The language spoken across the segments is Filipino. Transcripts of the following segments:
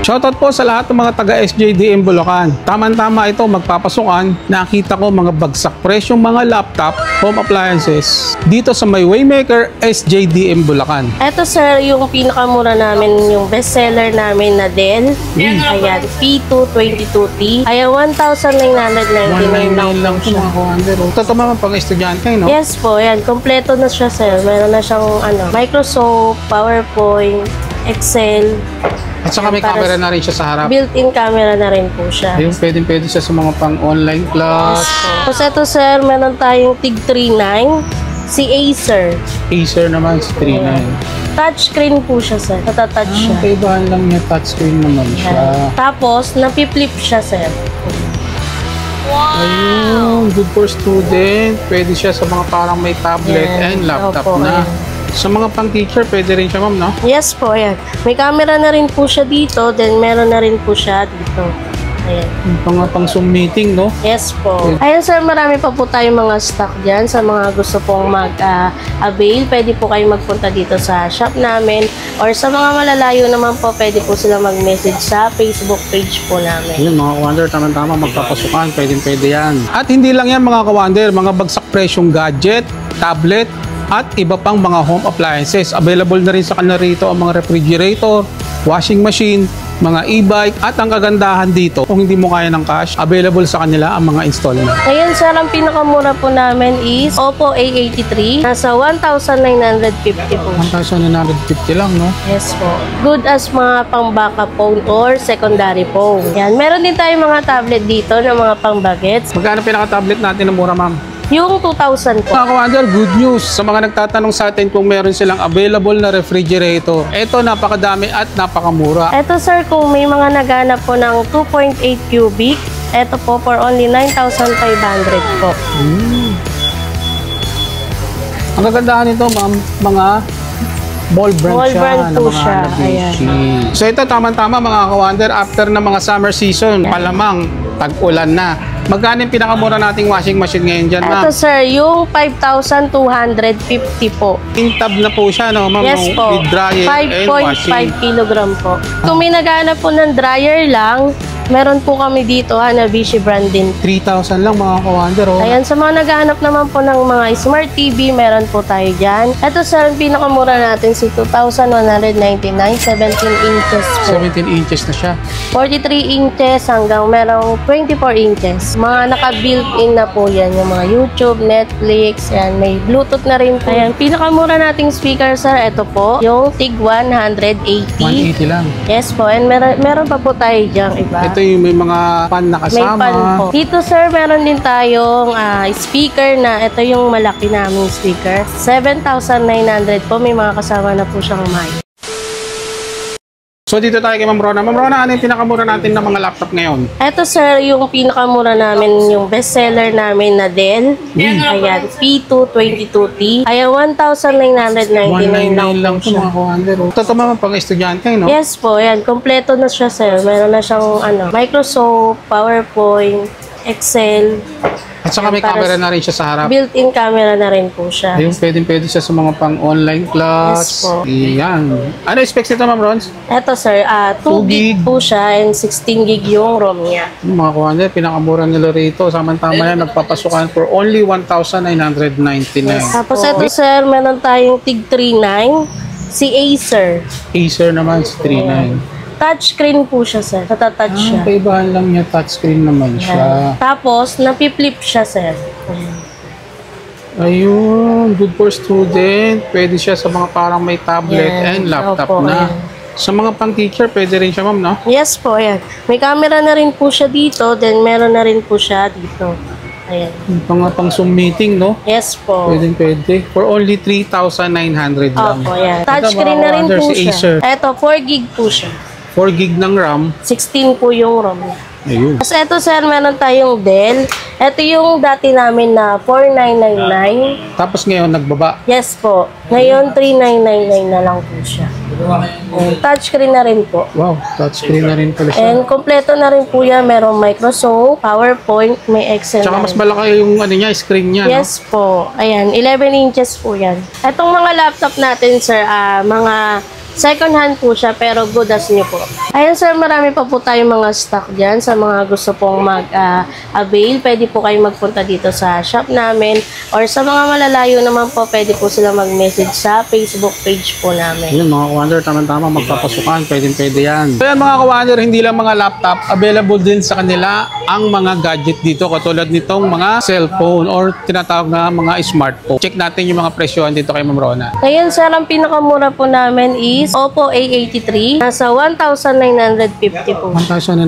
Shoutout po sa lahat ng mga taga SJDM Bulacan. Tama-tama ito, magpapasukan. Nakita ko mga bagsak presyong mga laptop, home appliances dito sa may Waymaker SJDM Bulacan. Ito sir, yung pinakamura namin, yung bestseller namin na Dell. Ayan, P222T. Ayan, 1,999 lang po mga kawander. Ito naman pang estudyante, no? Yes po, ayan. Kompleto na siya sir. Meron na siyang Microsoft, PowerPoint, Excel. At saka may camera na rin siya sa harap. Built-in camera na rin po siya. Yung pwede siya sa mga pang-online class. Tapos ito sir, meron tayong TIG 39. Si Acer. Acer naman, si 39. Touchscreen po siya sir. Natatouch siya. Kaibahan lang niya, touchscreen naman siya. Tapos, napi-flip siya sir. Wow! Ayun, good for student. Pwede siya sa mga parang may tablet and laptop na. Sa mga pang-teacher, pwede rin siya, ma'am, no? Yes po, ayan. May camera na rin po siya dito, then meron na rin po siya dito. Ayan. Pang-Zoom meeting, no? Yes po. Ayan, sir, marami pa po tayong mga stock dyan. Sa mga gusto pong mag-avail, pwede po kayong magpunta dito sa shop namin. Or sa mga malalayo naman po, pwede po sila mag-message sa Facebook page po namin. Yun, mga kawander, tama-tama, magpapasukan. Pwede yan. At hindi lang yan, mga kawander, mga bagsak presyong gadget, tablet, at iba pang mga home appliances. Available na rin sa kanila rito ang mga refrigerator, washing machine, mga e-bike, at ang kagandahan dito, kung hindi mo kaya ng cash, available sa kanila ang mga installment. Ngayon sir, ang pinakamura po namin is Oppo A83. Nasa 1,950 po. 1,950 lang, no? Yes po. Good as mga pang backup phone or secondary phone. Yan. Meron din tayong mga tablet dito na mga pang bagets. Magkano pinaka-tablet natin na mura, ma'am? Yung 2,000 po. Mga kawander, good news sa mga nagtatanong sa atin kung meron silang available na refrigerator. Ito, napakadami at napakamura. Ito sir, kung may mga naghanap po ng 2.8 cubic, ito po for only 9,500 po. Ang kagandahan nito, ma'am, mga ball brand po siya. Ayan. So ito, tamang-tama mga kawander, after ng mga summer season, palamang tag-ulan na. Magkano yung pinakamura nating washing machine ngayon dyan, ma'am? Ito sir, yung 5,250 po. Tab na po siya, no, ma'am? Yes po. With dryer and washing. 5.5 kilogram po. Kung may naghanap po ng dryer lang, meron po kami dito, Hanabishi brand din. 3,000 lang mga kawander, oh. Ayan, sa mga naghahanap naman po ng mga smart TV, meron po tayo dyan. Ito sir, ang pinakamura natin si 2,199, 17 inches po. 17 inches na siya. 43 inches hanggang merong 24 inches. Mga naka-built-in na po yan, yung mga YouTube, Netflix, yan, may Bluetooth na rin po. Ayan, pinakamura nating speaker sir, ito po, yung TIG 180. 180 lang. Yes po, and meron pa po tayo dyan iba. Ito yung may mga pan na kasama. May pan po. Dito sir, meron din tayong speaker na ito yung malaki naming speaker. 7,900 po. May mga kasama na po siyang mic. So dito tayo kay Ma'am Rona. Ma'am Rona, ano yung pinakamura natin ng mga laptop ngayon? Ito sir, yung pinakamura namin, yung bestseller namin na Dell. Ayan, P222T. Ayan, 1,999 lang po mga kawander. Ito naman pang estudyante, no? Yes po, ayan. Kompleto na siya sir. Meron na siyang Microsoft, PowerPoint, Excel. At saka may camera na rin siya sa harap. Built-in camera na rin po siya. Yung pwede siya sa mga pang-online class. Yes po. Iyan. Ano specs nito, Ma'am Rons? Ito sir, 2 gig po siya and 16 gig yung ROM niya. Yung mga kawander, pinakamura nila rito. Samantama yan, nagpapasukan for only 1,999. Yes. Tapos ito sir, meron tayong TIG 39. Si Acer. Acer naman, si 39. Touchscreen po siya sir. Natatouch siya. Kaibahan lang niya, touchscreen naman siya. Tapos, napi-flip siya sir. Ayun, good for student. Pwede siya sa mga parang may tablet and laptop na. Sa mga pang-teacher, pwede rin siya, ma'am, no? Yes po, ayan. May camera na rin po siya dito, then meron na rin po siya dito. Ayan. Pang-Zoom meeting, no? Yes po. Pwede. For only 3,900 lang. Opo, ayan. Touchscreen na rin po siya. Ito, 4 gig po siya. 4 gig ng RAM. 16 po yung ROM. Ayun. Tapos ito sir, meron tayong Dell. Ito yung dati namin na 4,999. Tapos ngayon, nagbaba. Yes po. Ngayon, 3,999 na lang po siya. Touchscreen na rin po. Wow, touchscreen na rin pala siya. And kompleto na rin po yan. Merong Microsoft, PowerPoint, may Excel. Tsaka mas malaki yung screen niya. Yes po. Ayan, 11 inches po yan. Itong mga laptop natin sir, mga second hand po siya pero good as new po. Ayan sir, marami pa po tayong mga stock dyan sa mga gusto pong mag-avail. Pwede po kayo magpunta dito sa shop namin or sa mga malalayo naman po, pwede po sila mag-message sa Facebook page po namin. Yun mga kawander, tama-tama magpapasukan, pwede yan. So yan mga kawander, hindi lang mga laptop, available din sa kanila ang mga gadget dito katulad nitong mga cellphone or tinatawag na mga smartphone. Check natin yung mga presyohan dito kay Ma'am Rona. Ngayon sir, ang pinakamura po namin is Oppo A83. Nasa 1,950 po. 1,950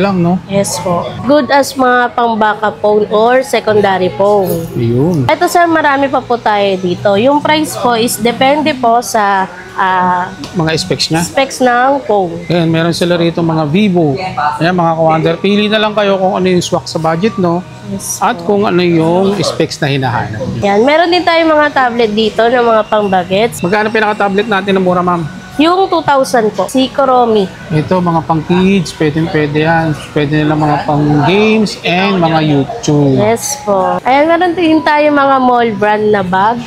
lang, no? Yes po. Good as mga pang backup phone or secondary phone. Yun. Ito sir, marami pa po tayo dito. Yung price po is depende po sa Mga specs niya. specs ng phone. Ayan, meron sila rito mga Vivo. Ayan mga kawander, pili na lang kayo kung ano yung swak sa budget, no? Yes At kung ano yung specs na hinahanap. Yan, meron din tayo mga tablet dito ng mga pang-bagets. Magkano pinaka-tablet natin na mura, ma'am? Yung 2,000 po, si Koromi. Ito, mga pang kids, pwede yan. Pwede nila mga pang games and mga YouTube. Yes po. Ayan, meron din tayo mga mall brand na bag.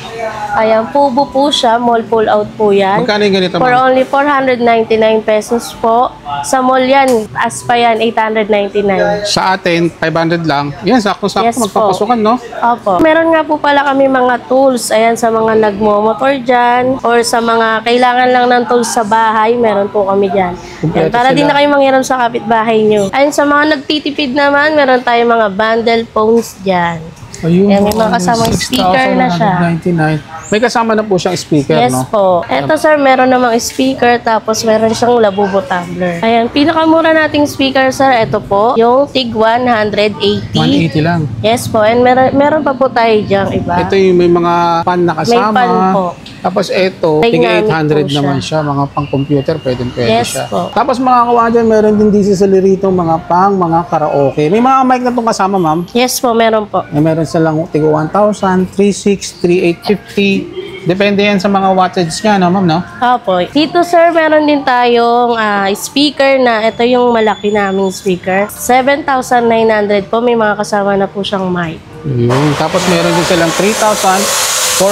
Ayan, Pubo po siya, mall pull out po yan. Magkano yung ganito, For ma'am? only 499 pesos po. Sa mall yan, as pa yan, 899. Sa atin, 500 lang. Yan, sakto-sakto Yes po. magpapasukan, no? Opo. Meron nga po pala kami mga tools. Ayan, sa mga nagmo-motor dyan or sa mga kailangan lang ng tools sa bahay, meron po kami dyan. Ayan, Kompleto para sila. din na kayo manghiram sa kapitbahay nyo. Ayun, sa mga nagtitipid naman, meron tayong mga bundle phones dyan. Ayun, Yan, may mga kasamang speaker na siya. 6,199. May kasama na po siyang speaker, Yes no? po. Eto sir, meron namang speaker tapos meron siyang labubo tumbler. Ayan, pinakamura nating speaker sir, eto po, yung TIG 180. 180 lang. Yes po, and meron pa po tayo dyang iba. Ito yung may mga pan na kasama. May pan po. Tapos ito, Dynamic tiga 800 po siya. naman siya. Mga pang-computer, pwede Yes siya. po. Tapos mga kawadyan, meron din dito sa lirito mga mga karaoke. May mga mic na itong kasama, ma'am. Yes po, meron po. Meron silang tiga 1,000, 3,600, 3,850. Depende yan sa mga wattage niya, no, ma'am, no? Opo. Dito sir, meron din tayong speaker na ito yung malaki naming speaker. 7,900 po. May mga kasama na po siyang mic. Yun. Tapos meron din silang 3,400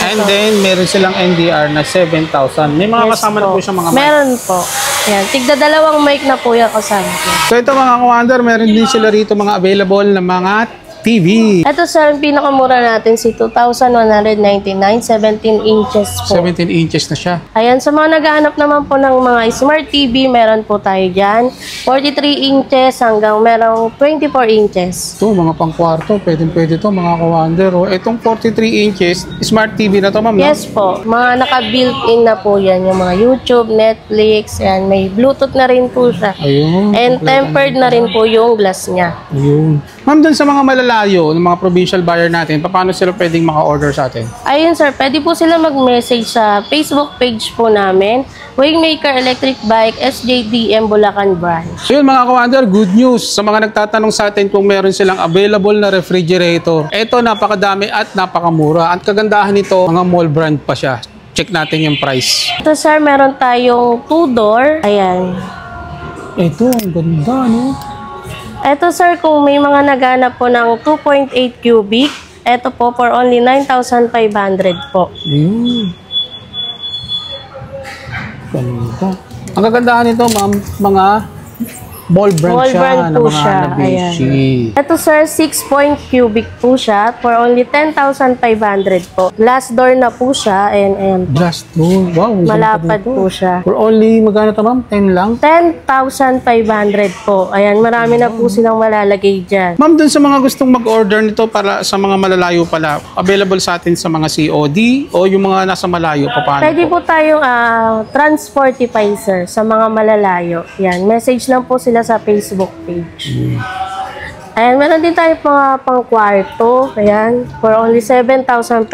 and then meron silang NDR na 7,000. May mga Yes kasama na po siya mga mic. Meron po. Yan. Tigda dalawang mic na po yung kasama ko. So ito mga kawander, meron din sila rito mga available na mga TV. Ito sir, ang pinakamura natin si 2,199, 17 inches po. 17 inches na siya. Ayan, sa mga naghahanap naman po ng mga smart TV, meron po tayo dyan. 43 inches hanggang merong 24 inches. Ito, mga pang-kwarto, pwede to mga kawander. O, itong 43 inches, smart TV na to, ma'am, no? Yes po, mga naka-built-in na po yan. Yung mga YouTube, Netflix, yan. May Bluetooth na rin po siya. Ayun. And tempered na rin po yung glass niya. Ayun. Ma'am, dun sa mga malalayo, ng mga provincial buyer natin, paano sila pwedeng maka-order sa atin? Ayun sir, pwede po sila mag-message sa Facebook page po namin, Waymaker Electric Bike, SJDM Bulacan Branch. So yun mga kawander, good news sa mga nagtatanong sa atin kung meron silang available na refrigerator. Ito, napakadami at napakamura. At kagandahan nito, mga mall brand pa siya. Check natin yung price. Ito sir, meron tayong 2-door. Ayan. Ito, ang ganda, no? Ito sir, kung may mga naghanap po ng 2.8 cubic, ito po for only 9,500 po. Ayun. Ganda. Ang kagandahan nito, ma'am, mga ball brand Ball siya, brand na po mga siya. Hanabishi. Ito sir, 6 cubic po siya for only 10,500 po. Glass door na po siya and ayan po. Glass door. Wow. ang ganda Malapad dito. po siya. For only, magkano ito, ma'am? 10 lang? 10,500 po. Ayan, marami na po silang malalagay dyan. Ma'am, dun sa mga gustong mag-order nito para sa mga malalayo pala, available sa atin sa mga COD o yung mga nasa malayo, paano Pwede po? po tayong Transportify sir sa mga malalayo. Yan, message lang po sila sa Facebook page. Ayan, meron din tayo mga pang-kwarto. Ayan, for only 7,500.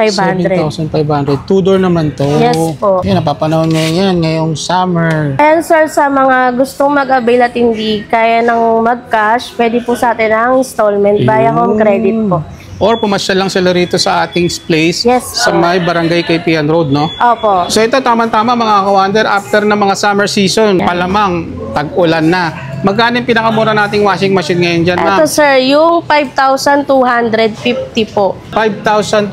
7,500. Two-door naman to. Yes po. Yan, napapanahon ngayon yan, ngayong summer. Ayan sir, sa mga gustong mag-avail at hindi kaya ng mag-cash, pwede po sa atin ang installment via home credit po. Or pumasyal lang sila rito sa ating place Yes sa po. may Barangay Kaypian Road, no? Opo. So ito, tama-tama mga kawander, after ng mga summer season, palamang tag-ulan na. Magkano yung pinakamura nating washing machine ngayon dyan, ma'am? Ito sir, yung 5,250 po. 5,250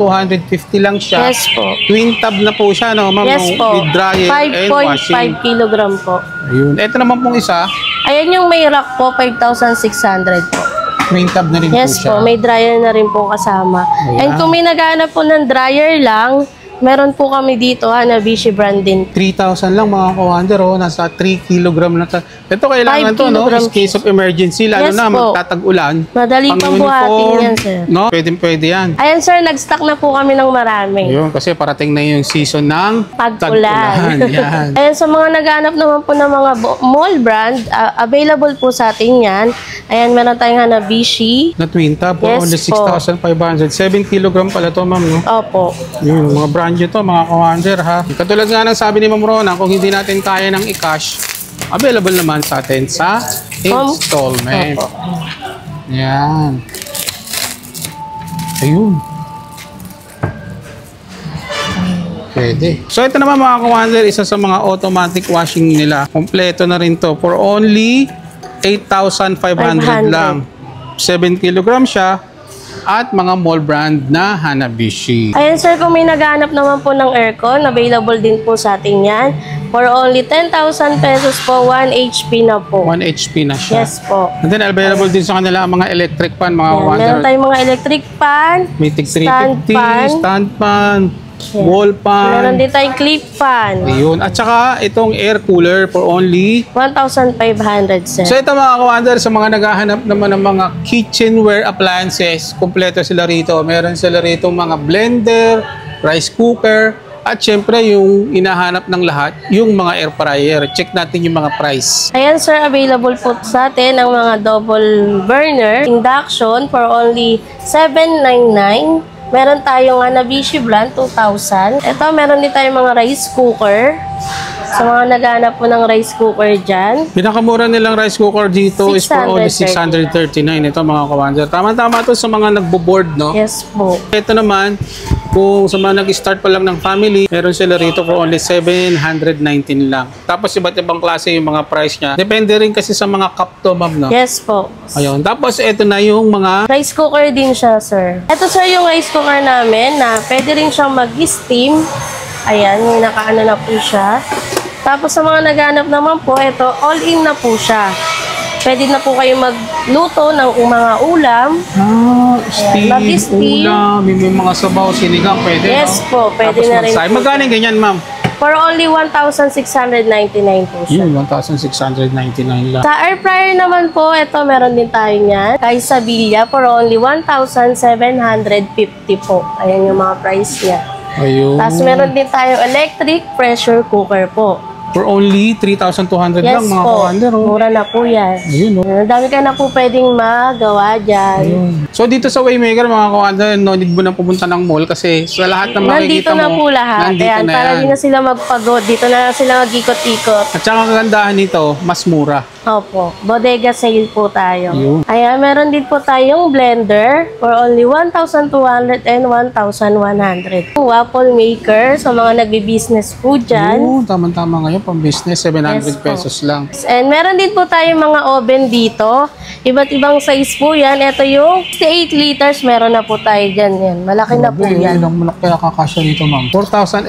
lang siya. Yes po. Twin tub na po siya, no, ma'am? Yes po. With dryer and washing. 5.5 kilogram po. Ayun. Ito naman pong isa, Ayan yung may rack po, 5,600 po. twin tub na rin Yes po siya. po, may dryer na rin po kasama. Ayan. And kung may naghahanap po ng dryer lang, meron po kami dito, Hanabishi brand din. 3,000 lang mga ka-wonder, oh. Nasa 3 kilogram na. Ito kailangan 5 to, no? kilograms. In case of emergency, lalo Yes na po. magtatag-ulan. Madali Pang pang buhatin uniform, yan, sir. no? Pwede yan. Ayan sir, nag-stock na po kami ng marami. Ayun, kasi parating na yung season ng Tag-ulan. Yan. Ayan, sa mga naghanap naman po ng mga mall brand, available po sa atin yan. Ayan, meron tayong Hanabishi. Na twin tub, Yes only po. 6,500. 7 kilogram pala to, ma'am, no? Opo. Yun, mga brand nyo to, mga ka-wonder, ha? Katulad nga ng sabi ni Ma'am Rona, kung hindi natin kaya ng i-cash, available naman sa atin sa installment. Opo. Yan. Ayun. Pwede. So ito naman mga ka-wonder, isa sa mga automatic washing nila. Kompleto na rin to for only 8,500 lang. 7 kilogram siya at mga mall brand na Hanabishi. Ayan sir, kung may naghanap naman po ng aircon, available din po sa atin yan. For only 10,000 pesos po, 1 HP na po. 1 HP na siya. Yes po. And then available din sa kanila ang mga electric fan, mga Ayan, ka-wonder. meron tayong mga electric fan, May tig stand 350, fan. stand fan, wall Meron fan. din tayong clip fan. Ayun. At saka itong air cooler for only. 1,500 sir. So ito mga ka-wonder, sa mga naghahanap naman ng mga kitchenware appliances, kompleto sila rito. Meron sila rito mga blender, rice cooker, at syempre yung inahanap ng lahat, yung mga air fryer. Check natin yung mga price. Ayan sir, available po sa atin ang mga double burner induction for only 799. Meron tayong Hanabishi brand, 2,000. Ito, meron din tayong mga rice cooker. Sa mga naghanap po ng rice cooker dyan. Pinakamura nilang rice cooker dito is for only 639. 639. Ito mga ka-wonder. Tama-tama to sa mga nagbo-board, no? Yes po. Ito naman, kung sa mga nag-start pa lang ng family, meron sila rito for only 719 lang. Tapos iba't ibang klase yung mga price niya. Depende rin kasi sa mga cup to, ma'am, no? Yes po. Ayun. Tapos ito na yung mga Rice cooker din siya, sir. Ito, sir, yung rice cooker namin na pwede rin siyang mag-steam. Ayan, yung nakaano na po siya. Tapos sa mga naghanap naman po, ito, all-in na po siya. Pwede na po kayo magluto ng mga ulam. steam, mag-steam. ulam, may mga sabaw, sinigang, pwede, Yes no? po, pwede Tapos na rin mag-side. po. Magkano yung ganyan, ma'am? For only 1,699 po siya. Yun, 1,699 lang. Sa air fryer naman po, ito meron din tayo niyan. Kay Sabilla for only 1,750 po. Ayan yung mga price niya. Ayun. Tapos meron din tayong electric pressure cooker po. For only 3,200 Yes lang, mga po, ka-wonder, oh. mura na po yan. Ayun, oh. Ang dami ka na po pwedeng magawa dyan. So dito sa Waymaker, mga ka-wonder, no need mo na pumunta ng mall kasi sa lahat ng Nandito makikita mo, na po lahat. nandito Ayan, na para yan. di na sila magpagod. Dito na sila mag-ikot-ikot. At saka ang kagandahan nito, mas mura. Opo, bodega sale po tayo. Ayun. Ayan, meron din po tayong blender for only 1,200 and 1,100. Waffle maker sa mga nagbi-business po dyan. Oo, tama-tama ngayon, pang business, 700 Yes po. pesos lang. And meron din po tayong mga oven dito. Iba't ibang size po yan. Ito yung 68 liters, meron na po tayo dyan. Yan. Malaki na po yan. Ilang malaki kaya kakasya dito, ma'am? 4,800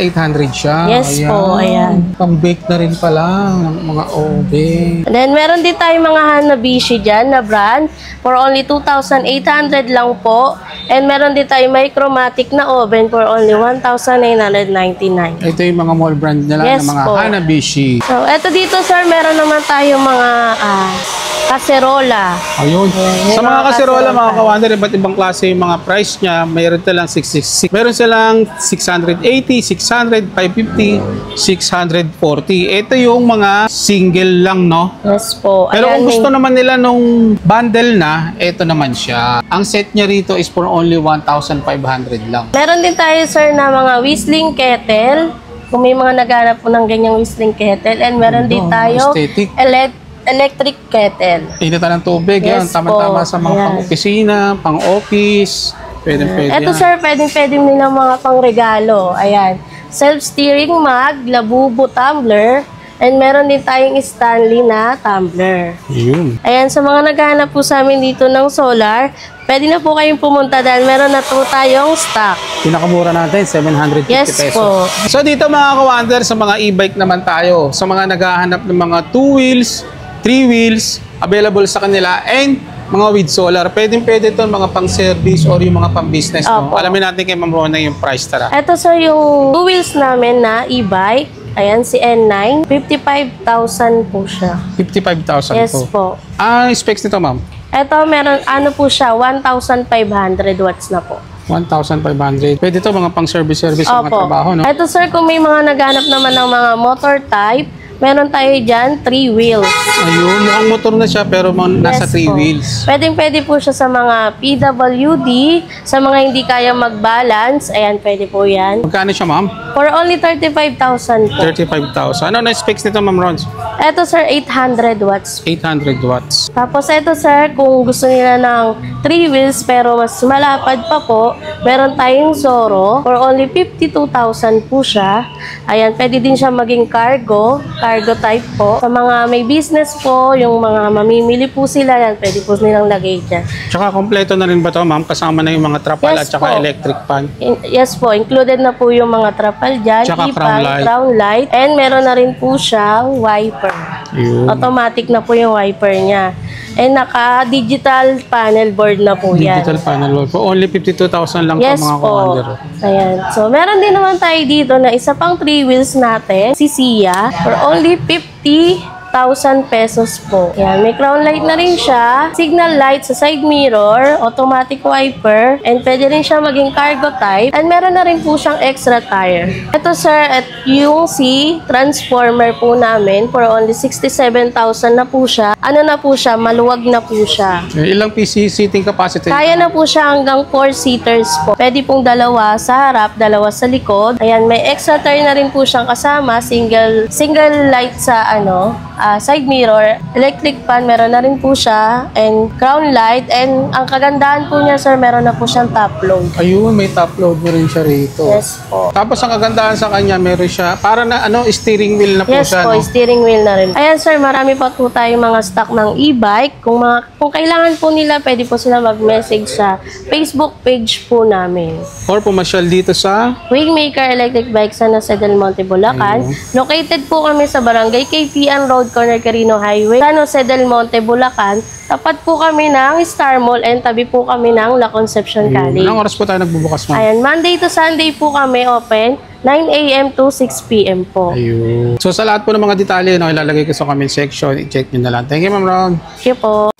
siya. Yes po, ayan. Pang-bake na rin pala ng mga oven. And then meron din tayong mga Hanabishi dyan na brand for only 2,800 lang po. And meron din tayong Micromatic na oven for only 1,999. Ito yung mga mall brand nila Yes ng mga po. Hanabishi. So, eto dito sir, meron naman tayong mga kaserola. Ayun. Sa mga kaserola, kaserola. mga ka-wonder, iba't ibang klase yung mga price niya. Mayroon silang 666. Meron silang 680, 600, 550, 640. Ito yung mga single lang, no? Yes po. Pero kung Ayan, gusto naman nila nung bundle na, ito naman siya. Ang set niya rito is for only 1,500 lang. meron din tayo sir na mga whistling kettle. Kung may mga naghanap po ng ganyang whistling kettle. And meron din tayo aesthetic. electric kettle. Initan ng tubig, yan. Yes Tama-tama po. sa mga Ayan. pang-opisina, pang-office. Pwede Ito yan. sir, pwede nilang mga pangregalo. Ayan. Self-steering mug, labubo tumbler, And meron din tayong Stanley na tumbler. Yun. Ayan, sa mga naghahanap po sa amin dito ng solar, pwede na po kayong pumunta dahil meron na po tayong stock. Pinakamura natin, 750 Yes pesos. po. So dito mga ka-Wonder, sa mga e-bike naman tayo. Sa mga naghahanap ng mga 2 wheels, 3 wheels, available sa kanila, and mga with solar. Pwede ito mga pang-service or yung mga pang-business. No? Opo. Alamin natin kay Ma'am Rona yung price, tara. Ito sir, yung 2 wheels namin na e-bike. Ayan, si N9. 55,000 po siya. 55,000 Yes po. po. Specs nito, ma'am? Ito, meron, ano po siya, 1,500 watts na po. 1,500. Pwede ito mga pang-service sa mga Opo. trabaho, no? Ito sir, kung may mga naghanap naman ng mga motor type, meron tayo dyan, 3 wheels. Ayun, mukhang motor na siya pero nasa 3 po. wheels. Pwede po siya sa mga PWD, sa mga hindi kaya mag-balance. Ayan, pwede po yan. Magkano siya, ma'am? For only 35,000 po. 35,000. Ano na specs nito, Ma'am Rons? Ito sir, 800 watts. 800 watts. Tapos ito sir, kung gusto nila ng 3 wheels pero mas malapad pa po, meron tayong Zoro. For only 52,000 po siya. Ayan, pwede din siya maging cargo type po. Sa mga may business po, yung mga mamimili po sila, yan, pwede po nilang lagay dyan. Tsaka kompleto na rin ba ito, ma'am? Kasama na yung mga trapal Yes at tsaka po. electric fan. Yes po, included na po yung mga trapal dyan, Tsaka crown light. and meron na rin po siyang wiper. Yun. Automatic na po yung wiper niya. And naka-digital panel board na po yan. Digital panel wall. For only 52,000 lang Yes mga po. ka-Wonder. Ayan. So, meron din naman tayo dito na isa pang 3 wheels natin, si Sia, for only 50,000 pesos po. Yan, may crown light na rin siya, signal light sa side mirror, automatic wiper, and pwede rin siya maging cargo type, and meron na rin po siyang extra tire. Ito sir, at yung si transformer po namin, for only 67,000 na po siya. Ano na po siya, maluwag na po siya. Ilang PC seating capacity? Kaya na po siya hanggang 4 seaters po. Pwede pong dalawa sa harap, dalawa sa likod. Ayan, may extra tire na rin po siyang kasama, single light sa side mirror, electric fan, meron na rin po siya, and crown light, and ang kagandahan po niya sir, meron na po siyang top load. Ayun, may top load na rin siya rito. Yes po. Tapos ang kagandahan sa kanya, meron siya, para na steering wheel na po Yes siya. po, No? steering wheel na rin. Ayan sir, marami pa po tayong mga stock ng e-bike. Kung kailangan po nila, pwede po sila mag-message sa Facebook page po namin. Or pumasyal dito sa Wingmaker Electric Bike sa Jose del Monte, Bulacan. Located po kami sa Barangay KPN Road, Corner Carino Highway, San Jose del Monte, Bulacan. Tapat po kami ng Star Mall and tabi po kami ng La Concepcion College. Anong oras po tayo nagbubukas, ma'am? Ayan, Monday to Sunday po kami open, 9 a.m. to 6 p.m. po. Ayun. So sa lahat po ng mga detalye, ilalagay ko sa comment section. I-check nyo na lang. Thank you, Ma'am Ron. Thank you po.